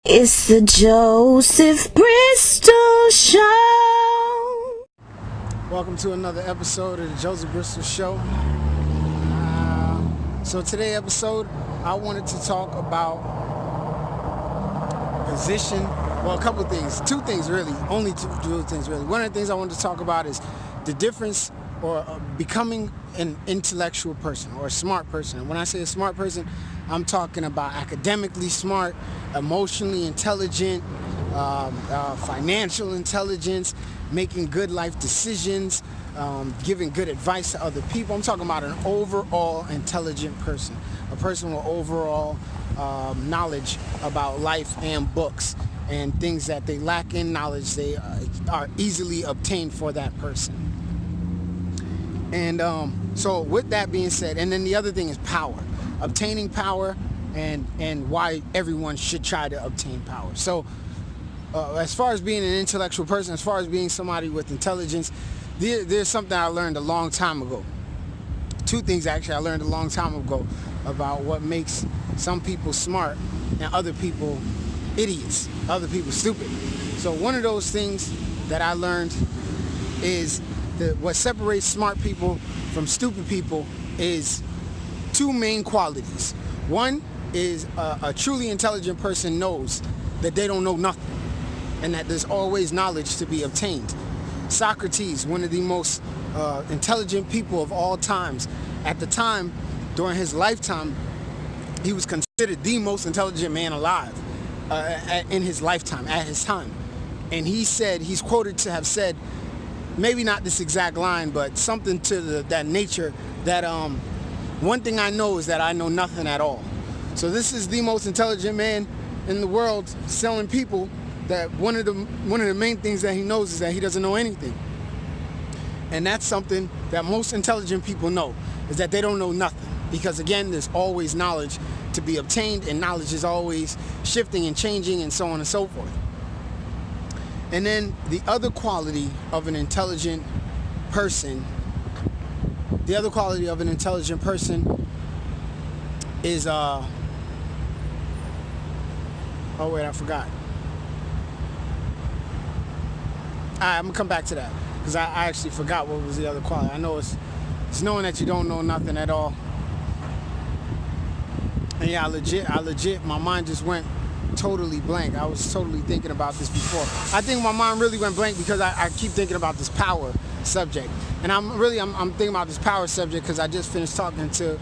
It's the Joseph Bristol Show. Welcome to another episode of the Joseph Bristol Show. So today's episode, I wanted to talk about position. Well, a couple of things. Two things really. Only two things really. One of the things I wanted to talk about is the difference or becoming an intellectual person or a smart person. When I say a smart person, I'm talking about academically smart, emotionally intelligent, financial intelligence, making good life decisions, giving good advice to other people. I'm talking about an overall intelligent person, a person with overall knowledge about life and books, and things that they lack in knowledge, they are easily obtained for that person. And so with that being said, and then the other thing is power, obtaining power, and why everyone should try to obtain power. So as far as being an intellectual person, as far as being somebody with intelligence, there's something I learned a long time ago. Two things actually I learned a long time ago about what makes some people smart and other people idiots, other people stupid. So one of those things that I learned is what separates smart people from stupid people is two main qualities. One is a truly intelligent person knows that they don't know nothing and that there's always knowledge to be obtained. Socrates, one of the most intelligent people of all times, at the time, during his lifetime, he was considered the most intelligent man alive in his lifetime, at his time. And he said, he's quoted to have said, maybe not this exact line, but something to that nature, that one thing I know is that I know nothing at all. So this is the most intelligent man in the world telling people that one of the main things that he knows is that he doesn't know anything. And that's something that most intelligent people know, is that they don't know nothing. Because again, there's always knowledge to be obtained, and knowledge is always shifting and changing and so on and so forth. And then the other quality of an intelligent person, is oh wait, I forgot. I'm gonna come back to that because I actually forgot what was the other quality. I know it's knowing that you don't know nothing at all. And yeah, I legit, my mind just went totally blank. I was totally thinking about this before. I think my mind really went blank because I keep thinking about this power subject. And I'm thinking about this power subject because I just finished talking to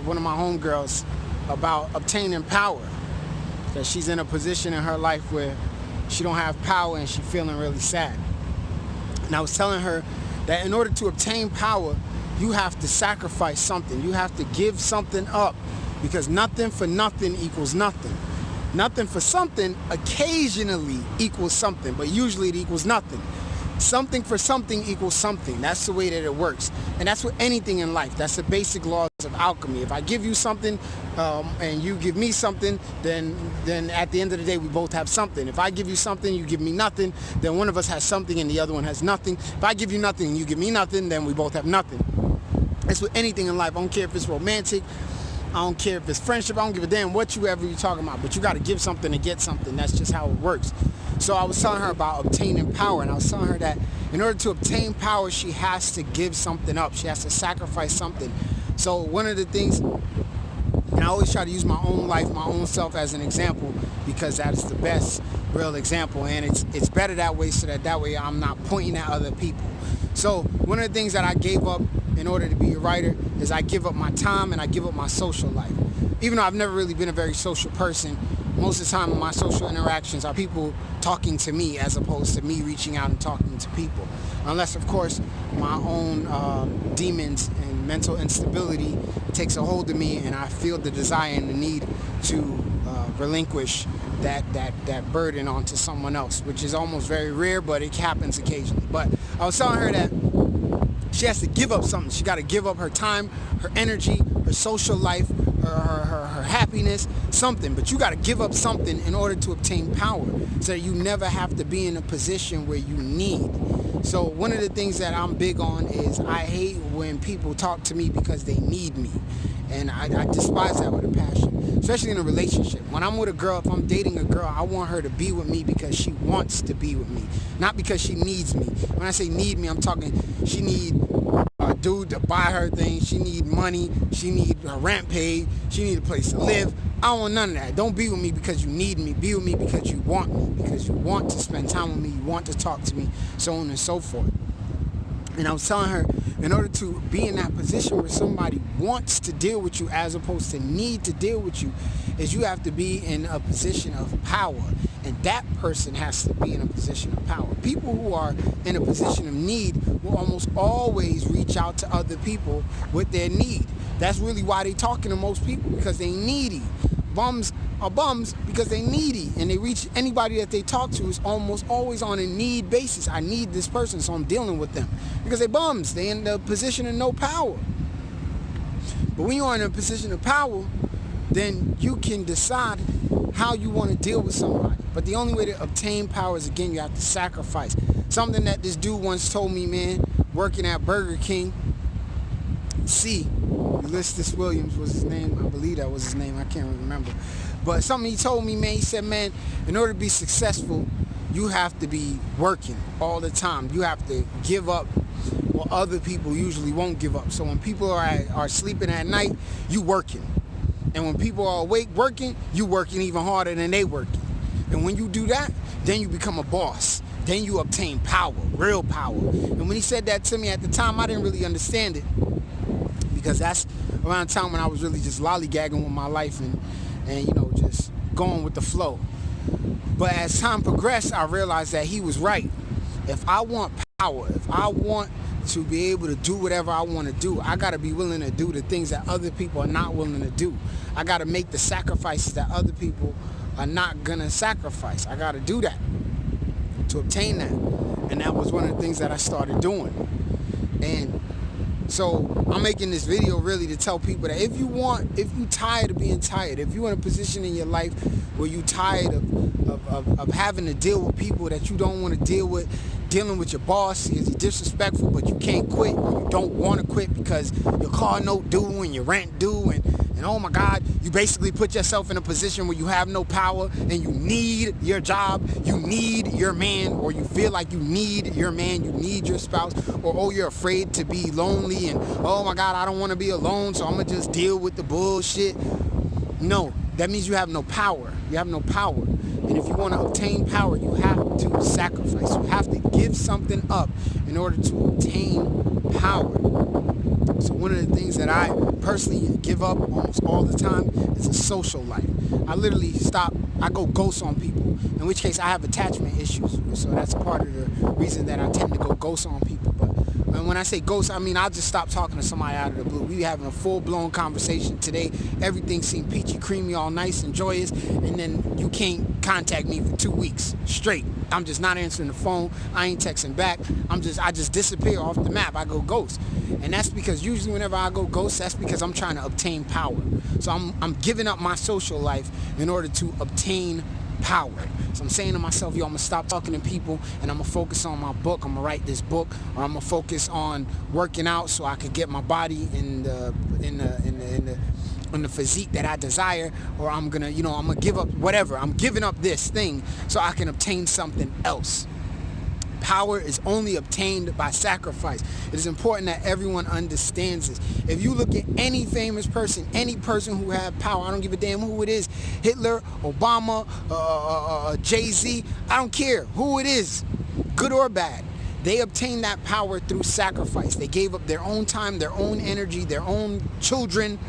one of my homegirls about obtaining power. That she's in a position in her life where she don't have power and she's feeling really sad. And I was telling her that in order to obtain power, you have to sacrifice something. You have to give something up, because nothing for nothing equals nothing. Nothing for something occasionally equals something, but usually it equals nothing. Something for something equals something. That's the way that it works. And that's with anything in life. That's the basic laws of alchemy. If I give you something and you give me something, then at the end of the day, we both have something. If I give you something, you give me nothing, then one of us has something and the other one has nothing. If I give you nothing and you give me nothing, then we both have nothing. It's with anything in life. I don't care if it's romantic. I don't care if it's friendship. I don't give a damn what you're talking about. But you got to give something to get something. That's just how it works. So I was telling her about obtaining power, and I was telling her that in order to obtain power, she has to give something up. She has to sacrifice something. So one of the things, and I always try to use my own life, my own self as an example, because that is the best real example, and it's better that way, so that way I'm not pointing at other people. So one of the things that I gave up in order to be a writer is I give up my time and I give up my social life. Even though I've never really been a very social person, most of the time in my social interactions are people talking to me as opposed to me reaching out and talking to people. Unless, of course, my own demons and mental instability takes a hold of me and I feel the desire and the need to relinquish that burden onto someone else, which is almost very rare, but it happens occasionally. But I was telling her that she has to give up something. She got to give up her time, her energy, her social life, her happiness, something. But you got to give up something in order to obtain power, so that you never have to be in a position where you need. So one of the things that I'm big on is I hate when people talk to me because they need me. And I despise that with a passion, especially in a relationship. When I'm with a girl, if I'm dating a girl, I want her to be with me because she wants to be with me, not because she needs me. When I say need me, I'm talking she need a dude to buy her things, she need money, she need her rent paid, she need a place to live. I don't want none of that. Don't be with me because you need me. Be with me because you want me, because you want to spend time with me, you want to talk to me, so on and so forth. And I was telling her, in order to be in that position where somebody wants to deal with you as opposed to need to deal with you, is you have to be in a position of power. And that person has to be in a position of power. People who are in a position of need will almost always reach out to other people with their need. That's really why they talking to most people, because they needy. Bums are bums because they needy, and they reach anybody that they talk to is almost always on a need basis. I need this person, so I'm dealing with them, because they bums. They in the position of no power. But when you're in a position of power, then you can decide how you want to deal with somebody. But the only way to obtain power is, again, you have to sacrifice. Something that this dude once told me, man, working at Burger King. Ulysses Williams was his name. I believe that was his name. I can't remember. But something he told me, man, he said, man, in order to be successful, you have to be working all the time. You have to give up what other people usually won't give up. So when people are sleeping at night, you working. And when people are awake working, you working even harder than they working. And when you do that, then you become a boss. Then you obtain power, real power. And when he said that to me at the time, I didn't really understand it, because that's around the time when I was really just lollygagging with my life and just going with the flow. But as time progressed, I realized that he was right. If I want power, if I want to be able to do whatever I want to do, I got to be willing to do the things that other people are not willing to do. I got to make the sacrifices that other people are not going to sacrifice. I got to do that to obtain that. And that was one of the things that I started doing. And so I'm making this video really to tell people that if you tired of being tired, if you're in a position in your life where you're tired of having to deal with people that you don't want to deal with, dealing with your boss is disrespectful, but you can't quit, or you don't want to quit because your car note due and your rent due, and oh my God, you basically put yourself in a position where you have no power and you need your job, you need your man, or you feel like you need your man, you need your spouse, or oh, you're afraid to be lonely and oh my God, I don't want to be alone, so I'm gonna just deal with the bullshit. No, that means you have no power. You have no power. And if you want to obtain power, you have to sacrifice. You have to give something up in order to obtain power. So one of the things that I personally give up almost all the time is a social life. I go ghost on people, in which case I have attachment issues. So that's part of the reason that I tend to go ghost on people. But when I say ghost, I mean I'll just stop talking to somebody out of the blue. We having a full-blown conversation today. Everything seemed peachy, creamy, all nice and joyous, and then you can't contact me for 2 weeks straight. I'm just not answering the phone. I ain't texting back. I just disappear off the map. I go ghost. And that's because usually whenever I go ghost, that's because I'm trying to obtain power. So I'm giving up my social life in order to obtain power. So I'm saying to myself, I'm gonna stop talking to people and I'm gonna focus on my book. I'm gonna write this book, or I'm gonna focus on working out so I could get my body in the physique that I desire, or I'm gonna give up whatever. I'm giving up this thing so I can obtain something else. Power is only obtained by sacrifice. It is important that everyone understands this. If you look at any famous person, any person who had power, I don't give a damn who it is, Hitler, Obama, Jay-Z, I don't care who it is, good or bad. They obtained that power through sacrifice. They gave up their own time, their own energy, their own children,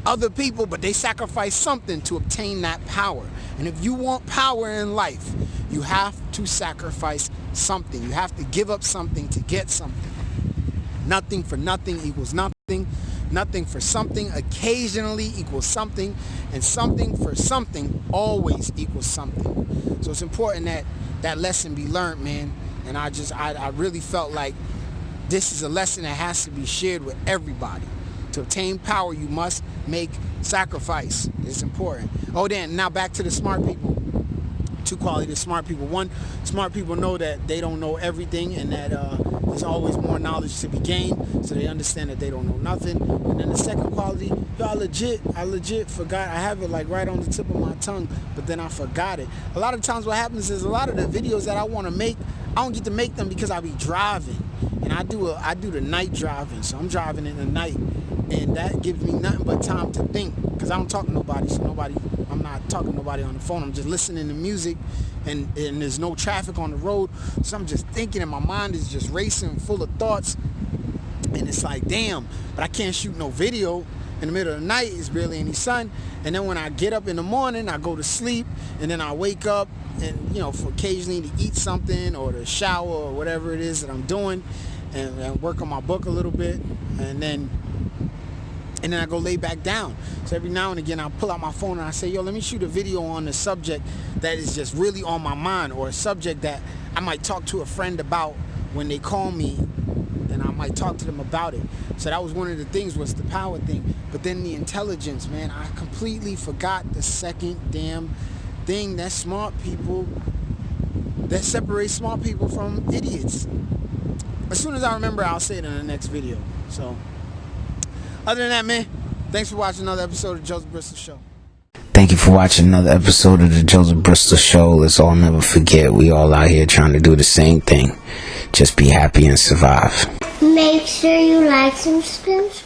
other people, but they sacrificed something to obtain that power. And if you want power in life, you have to sacrifice something. You have to give up something to get something. Nothing for nothing equals nothing. Nothing for something occasionally equals something. And something for something always equals something. So it's important that that lesson be learned, man. And I really felt like this is a lesson that has to be shared with everybody. To obtain power, you must make sacrifice. It's important. Oh, then, now back to the smart people. two qualities of smart people. One, smart people know that they don't know everything, and that there's always more knowledge to be gained, so they understand that they don't know nothing. And then the second quality, I legit forgot. I have it like right on the tip of my tongue, but then I forgot it. A lot of times what happens is a lot of the videos that I want to make, I don't get to make them because I be driving, and I do the night driving, so I'm driving in the night, and that gives me nothing but time to think, because I don't talk to nobody, I'm not talking to nobody on the phone. I'm just listening to music, and there's no traffic on the road, so I'm just thinking, and my mind is just racing, full of thoughts, and it's like, damn, but I can't shoot no video in the middle of the night. It's barely any sun, and then when I get up in the morning, I go to sleep, and then I wake up, and for occasionally to eat something or to shower or whatever it is that I'm doing, and work on my book a little bit, and then I go lay back down. So every now and again I pull out my phone and I say, yo, let me shoot a video on a subject that is just really on my mind, or a subject that I might talk to a friend about when they call me, and I might talk to them about it. So that was one of the things, was the power thing. But then the intelligence, man, I completely forgot the second damn thing that separates smart people from idiots. As soon as I remember, I'll say it in the next video. So other than that, man, thanks for watching another episode of the Joseph Bristol Show. Thank you for watching another episode of the Joseph Bristol Show. Let's all never forget, we all out here trying to do the same thing. Just be happy and survive. Make sure you like and subscribe.